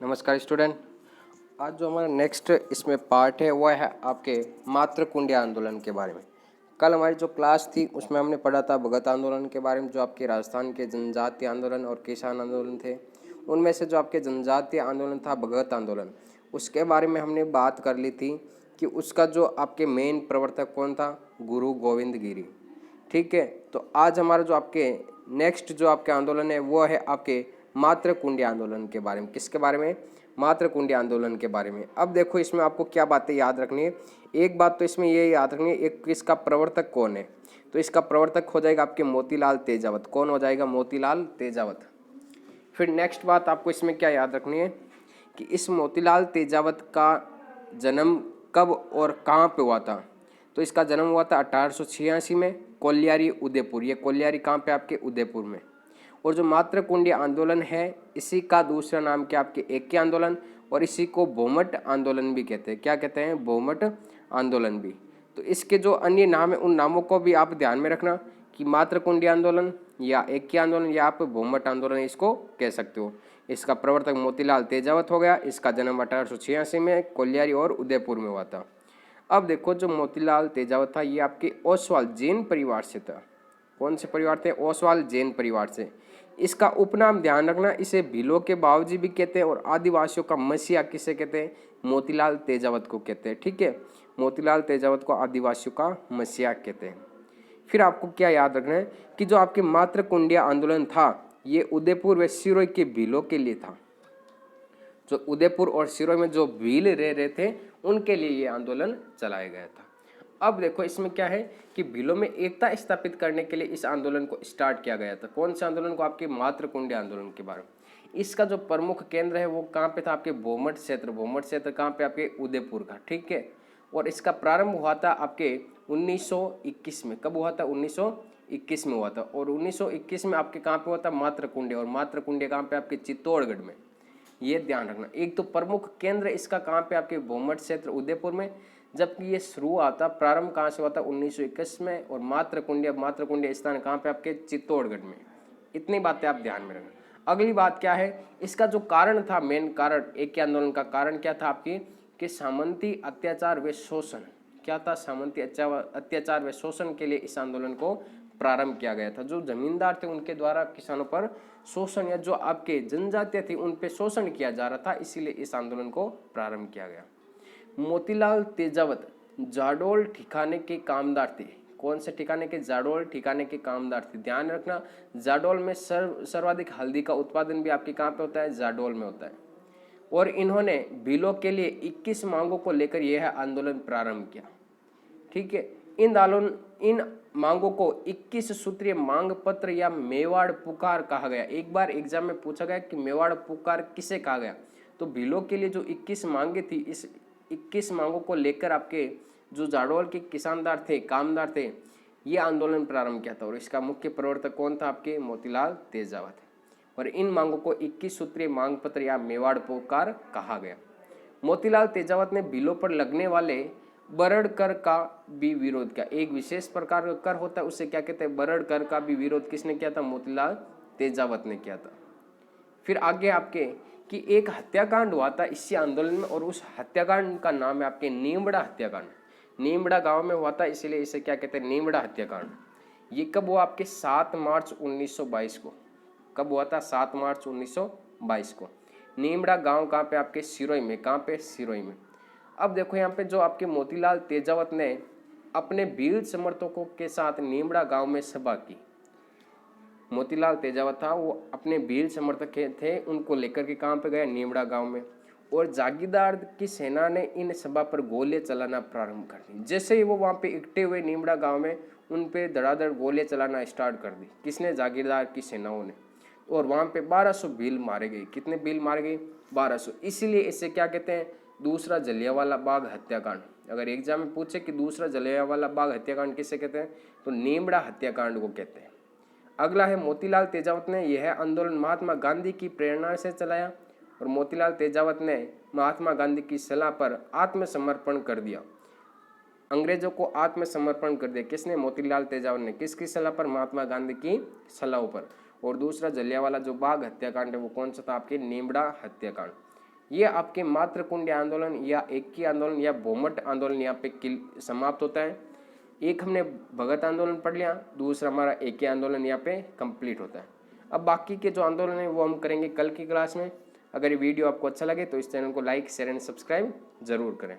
नमस्कार स्टूडेंट। आज जो हमारा नेक्स्ट इसमें पार्ट है वो है आपके मातृकुंडी आंदोलन के बारे में। कल हमारी जो क्लास थी उसमें हमने पढ़ा था भगत आंदोलन के बारे में, जो आपके राजस्थान के जनजातीय आंदोलन और किसान आंदोलन थे। उनमें से जो आपके जनजातीय आंदोलन था भगत आंदोलन, उसके बारे में हमने बात कर ली थी कि उसका जो आपके मेन प्रवर्तक कौन था, गुरु गोविंद गिरी। ठीक है, तो आज हमारा जो आपके नेक्स्ट जो आपके आंदोलन है वो है आपके मातृकुंडी आंदोलन के बारे में। किसके बारे में? मातृकुंडी आंदोलन के बारे में। अब देखो इसमें आपको क्या बातें याद रखनी है। एक बात तो इसमें ये याद रखनी है, एक इसका प्रवर्तक कौन है। तो इसका प्रवर्तक हो जाएगा आपके मोतीलाल तेजावत। कौन हो जाएगा? मोतीलाल तेजावत। फिर नेक्स्ट बात आपको इसमें क्या याद रखनी है कि इस मोतीलाल तेजावत का जन्म कब और कहाँ पे हुआ था। तो इसका जन्म हुआ था 1886 में, कोल्यारी उदयपुर। ये कोल्यारी कहाँ पे? आपके उदयपुर में। और जो मातृकुंडी आंदोलन है इसी का दूसरा नाम क्या? आपके एकी आंदोलन, और इसी को भोमट आंदोलन भी कहते हैं। क्या कहते हैं? भोमट आंदोलन भी। तो इसके जो अन्य नाम है उन नामों को भी आप ध्यान में रखना कि मातृकुंडी आंदोलन या एकी आंदोलन या आप भोमट आंदोलन इसको कह सकते हो। इसका प्रवर्तक मोतीलाल तेजावत हो गया। इसका जन्म 1886 में कोल्यारी और उदयपुर में हुआ था। अब देखो जो मोतीलाल तेजावत था ये आपके ओसवाल जैन परिवार से था। कौन से परिवार थे? ओसवाल जैन परिवार से। इसका उपनाम ध्यान रखना, इसे भीलों के बावजी भी कहते हैं और आदिवासियों का मसीहा किसे कहते हैं? मोतीलाल तेजावत को कहते हैं। ठीक है, मोतीलाल तेजावत को आदिवासियों का मसीहा कहते हैं। फिर आपको क्या याद रखना है कि जो आपके मातृकुंडी आंदोलन था ये उदयपुर व सिरोही के भीलों के लिए था। जो उदयपुर और सिरोही में जो भील रह रहे थे उनके लिए ये आंदोलन चलाया गया था। अब देखो इसमें क्या है कि भीलों में एकता स्थापित करने के लिए इस आंदोलन को स्टार्ट किया गया था। कौन से आंदोलन को? आपके मातृकुंडी आंदोलन के बारे में। इसका जो प्रमुख केंद्र है वो कहाँ पे था? आपके भोमट क्षेत्र। भोमट क्षेत्र कहाँ पे? आपके उदयपुर का। ठीक है, और इसका प्रारंभ हुआ था आपके 1921 में। कब हुआ था? 1921 में हुआ था। और 1921 में आपके कहाँ पे हुआ था? मातृकुंडी। और मातृकुंडी कहाँ पे? आपके चित्तौड़गढ़ में। ये ध्यान रखना। एक तो प्रमुख केंद्र इसका कहाँ पे? आपके भोमट क्षेत्र उदयपुर में, जबकि ये शुरू हुआ था, प्रारंभ कहाँ से हुआ था? 1921 में। और मातृकुंडी स्थान कहाँ पे? आपके चित्तौड़गढ़ में। इतनी बातें आप ध्यान में रखना। अगली बात क्या है, इसका जो कारण था, मेन कारण एक आंदोलन का कारण क्या था आपकी कि सामंती अत्याचार व शोषण। क्या था? सामंती अत्याचार व शोषण के लिए इस आंदोलन को प्रारंभ किया गया था। जो जमींदार थे उनके द्वारा किसानों पर शोषण या जो आपके जनजातीय थी उन पे शोषण किया जा रहा था, इसीलिए इस आंदोलन को प्रारंभ किया गया। मोतीलाल तेजावत जाडोल ठिकाने के कामदार थे। कौन से ठिकाने के? जाडोल ठिकाने के कामदार थे। ध्यान रखना, जाडोल में सर्वाधिक हल्दी का उत्पादन भी आपके कहाँ पे होता है? जाडोल में होता है। और इन्होंने भीलों के लिए 21 मांगों को लेकर यह आंदोलन प्रारंभ किया। ठीक है, इन मांगों को 21 सूत्रीय मांग पत्र या मेवाड़ पुकार कहा गया। एक बार एग्जाम में पूछा गया कि मेवाड़ पुकार किसे कहा गया। तो भीलों के लिए जो 21 मांगे थी, इस 21 मांगों को लेकर आपके जो जाडोल के किसानदार थे, कामदार थे, ये आंदोलन प्रारंभ किया था। और इसका मुख्य प्रवर्तक कौन था? आपके मोतीलाल तेजावत। और इन मांगों को 21 सूत्रीय मांग पत्र या मेवाड़ पुकार कहा गया। मोतीलाल तेजावत ने भीलों पर लगने वाले बरड़ कर का भी विरोध किया। एक विशेष प्रकार का कर होता है, उससे क्या कहते हैं? बरड़ कर का भी विरोध किसने किया था? मोतीलाल तेजावत ने किया था। फिर आगे आपके कि एक हत्याकांड हुआ था इसी आंदोलन में, और उस हत्याकांड का नाम है आपके नीमड़ा हत्याकांड। नीमड़ा गांव में हुआ था, इसलिए इसे क्या कहते हैं? नीमड़ा हत्याकांड। ये कब हुआ? आपके 7 मार्च 1922 को। कब हुआ था? 7 मार्च 1922 को। नीमड़ा गांव कहाँ पे? आपके सिरोही में। कहाँ पे? सिरोही में। अब देखो यहाँ पे जो आपके मोतीलाल तेजावत ने अपने भील समर्थकों के साथ नीमड़ा गांव में सभा की। मोतीलाल तेजावत था, वो अपने भील समर्थक थे, उनको लेकर के कहाँ पे गए? नीमड़ा गांव में। और जागीरदार की सेना ने इन सभा पर गोले चलाना प्रारंभ कर दी। जैसे ही वो वहाँ पे इकट्ठे हुए नीमड़ा गांव में, उन पे धड़ाधड़ गोले चलाना स्टार्ट कर दी। किसने? जागीरदार की सेनाओं ने। और वहाँ पे 1200 भील मारे गए। कितने भील मारे गए? 1200। इसीलिए इसे क्या कहते हैं? दूसरा जलियांवाला बाग हत्याकांड। अगर एग्जाम में पूछे कि दूसरा जलियांवाला बाग हत्याकांड किसे कहते हैं, तो नीमड़ा हत्याकांड को कहते हैं। अगला है मोतीलाल तेजावत ने यह आंदोलन महात्मा गांधी की प्रेरणा से चलाया। और मोतीलाल तेजावत ने महात्मा गांधी की सलाह पर आत्मसमर्पण कर दिया। अंग्रेजों को आत्मसमर्पण कर दिया। किसने? मोतीलाल तेजावत ने। किसकी सलाह पर? महात्मा गांधी की सलाह पर। और दूसरा जलियांवाला जो बाग हत्याकांड है वो कौन सा था? आपके नीमड़ा हत्याकांड। ये आपके मातृकुंडी आंदोलन या एकी आंदोलन या भूमट आंदोलन यहाँ पे समाप्त होता है। एक हमने भगत आंदोलन पढ़ लिया, दूसरा हमारा एकी आंदोलन यहाँ पे कंप्लीट होता है। अब बाकी के जो आंदोलन है वो हम करेंगे कल की क्लास में। अगर ये वीडियो आपको अच्छा लगे तो इस चैनल को लाइक शेयर एंड सब्सक्राइब जरूर करें।